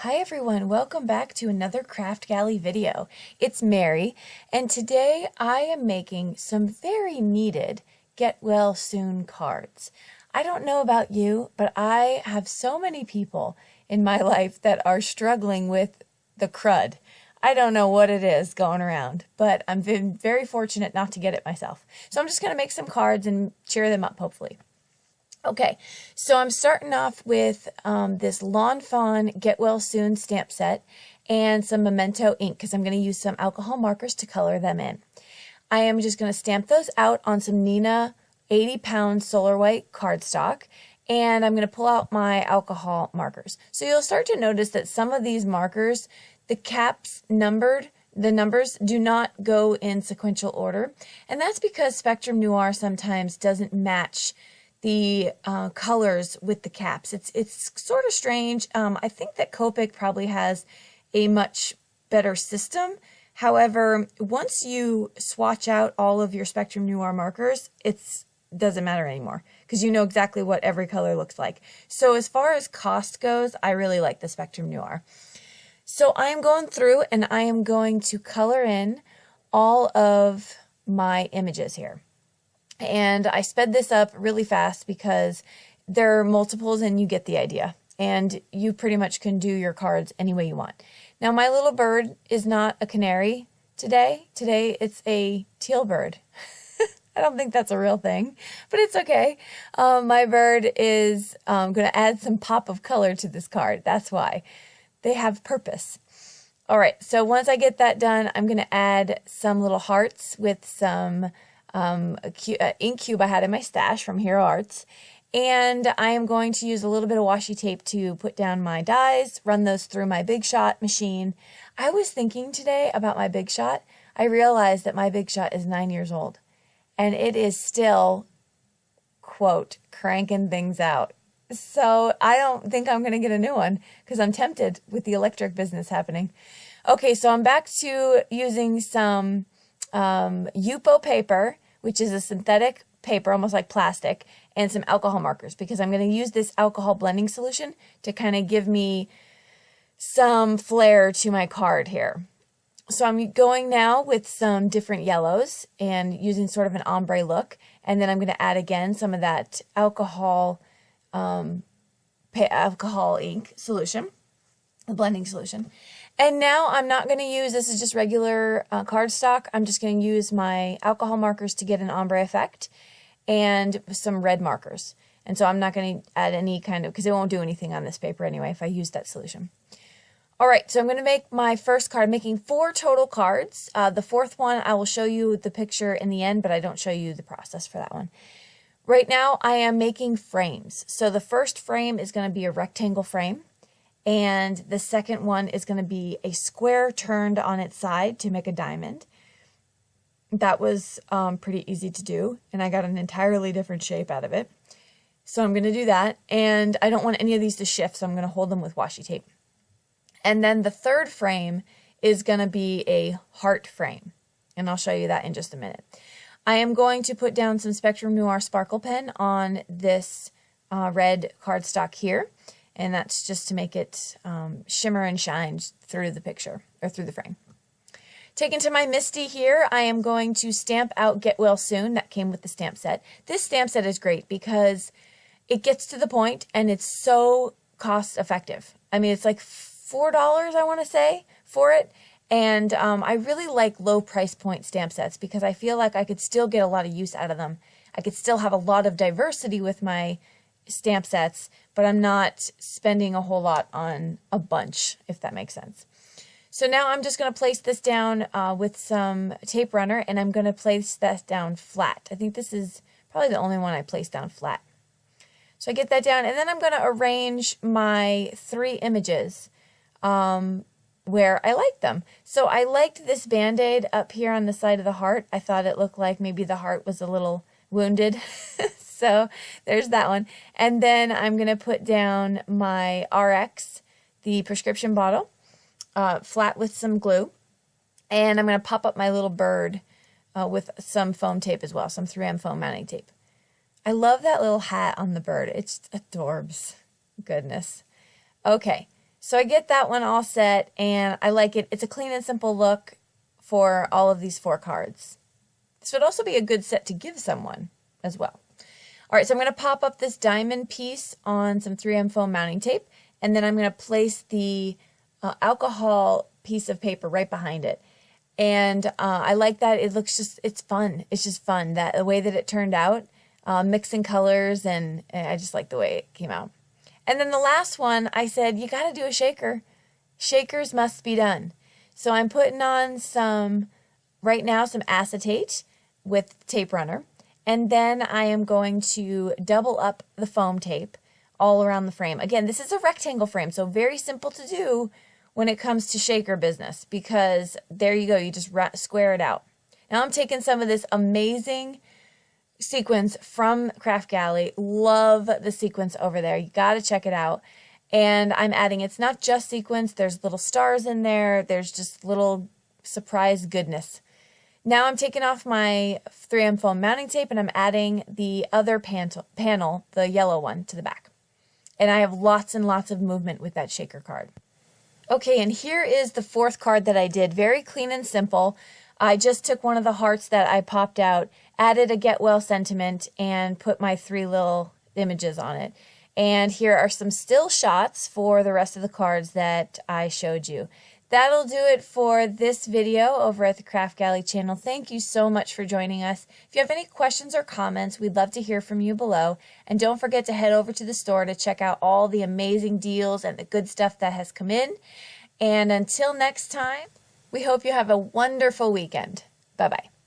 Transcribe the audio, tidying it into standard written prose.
Hi everyone, welcome back to another Kraftgali video. It's Mary, and today I am making some very needed get well soon cards. I don't know about you, but I have so many people in my life that are struggling with the crud. I don't know what it is going around, but I'm very fortunate not to get it myself. So I'm just going to make some cards and cheer them up, hopefully. Okay, so I'm starting off with this Lawn Fawn Get Well Soon stamp set and some Memento ink because I'm going to use some alcohol markers to color them in. I am just going to stamp those out on some Nina 80-pound Solar White cardstock, and I'm going to pull out my alcohol markers. So you'll start to notice that some of these markers, the caps numbered, the numbers do not go in sequential order, and that's because Spectrum Noir sometimes doesn't match the colors with the caps. It's sort of strange. I think that Copic probably has a much better system. However, once you swatch out all of your Spectrum Noir markers, it doesn't matter anymore because you know exactly what every color looks like. So as far as cost goes, I really like the Spectrum Noir. So I am going through and I am going to color in all of my images here. And I sped this up really fast because there are multiples and you get the idea. And you pretty much can do your cards any way you want. Now my little bird is not a canary today. Today it's a teal bird. I don't think that's a real thing, but it's okay. My bird is going to add some pop of color to this card. That's why. They have purpose. All right, so once I get that done, I'm going to add some little hearts with some ink cube I had in my stash from Hero Arts, and I am going to use a little bit of washi tape to put down my dies, run those through my Big Shot machine. I was thinking today about my Big Shot. I realized that my Big Shot is 9 years old, and it is still, quote, cranking things out. So I don't think I'm going to get a new one because I'm tempted with the electric business happening. Okay, so I'm back to using some Yupo paper, which is a synthetic paper, almost like plastic, and some alcohol markers because I'm going to use this alcohol blending solution to kind of give me some flair to my card here. So I'm going now with some different yellows and using sort of an ombre look, and then I'm going to add again some of that alcohol ink solution, the blending solution. And now I'm not going to use, this is just regular cardstock. I'm just going to use my alcohol markers to get an ombre effect and some red markers. And so I'm not going to add any kind of, because it won't do anything on this paper anyway if I use that solution. All right, so I'm going to make my first card, making 4 total cards. The fourth one, I will show you the picture in the end, but I don't show you the process for that one. Right now, I am making frames. So the first frame is going to be a rectangle frame. And the second one is going to be a square turned on its side to make a diamond. That was pretty easy to do, and I got an entirely different shape out of it. So I'm going to do that, and I don't want any of these to shift, so I'm going to hold them with washi tape. And then the third frame is going to be a heart frame, and I'll show you that in just a minute. I am going to put down some Spectrum Noir sparkle pen on this red cardstock here. And that's just to make it shimmer and shine through the picture, or through the frame. Taken to my Misty here, I am going to stamp out Get Well Soon. That came with the stamp set. This stamp set is great because it gets to the point and it's so cost effective. I mean, it's like $4, I want to say, for it. And I really like low price point stamp sets because I feel like I could still get a lot of use out of them. I could still have a lot of diversity with my stamp sets, but I'm not spending a whole lot on a bunch, if that makes sense. So now I'm just going to place this down with some tape runner, and I'm going to place that down flat. I think this is probably the only one I placed down flat. So I get that down, and then I'm going to arrange my 3 images where I like them. So I liked this Band-Aid up here on the side of the heart. I thought it looked like maybe the heart was a little wounded. So there's that one. And then I'm going to put down my RX, the prescription bottle, flat with some glue. And I'm going to pop up my little bird with some foam tape as well, some 3M foam mounting tape. I love that little hat on the bird. It's adorbs. Goodness. Okay, So I get that one all set, and I like it. It's a clean and simple look for all of these 4 cards. This would also be a good set to give someone as well. All right, so I'm going to pop up this diamond piece on some 3M foam mounting tape, and then I'm going to place the alcohol piece of paper right behind it. And I like that. It looks it's fun. It's just fun, that the way that it turned out, mixing colors, and I just like the way it came out. And then the last one, I said, you got to do a shaker. Shakers must be done. So I'm putting on right now, some acetate with tape runner. And then I am going to double up the foam tape all around the frame. Again, this is a rectangle frame, so very simple to do when it comes to shaker business, because there you go, you just square it out. Now I'm taking some of this amazing sequins from Kraftgali. Love the sequins over there. You got to check it out. And I'm adding, it's not just sequins, there's little stars in there, there's just little surprise goodness. Now I'm taking off my 3M foam mounting tape, and I'm adding the other panel, the yellow one, to the back. And I have lots and lots of movement with that shaker card. Okay, and here is the 4th card that I did. Very clean and simple. I just took one of the hearts that I popped out, added a get well sentiment, and put my 3 little images on it. And here are some still shots for the rest of the cards that I showed you. That'll do it for this video over at the Kraftgali channel. Thank you so much for joining us. If you have any questions or comments, we'd love to hear from you below. And don't forget to head over to the store to check out all the amazing deals and the good stuff that has come in. And until next time, we hope you have a wonderful weekend. Bye-bye.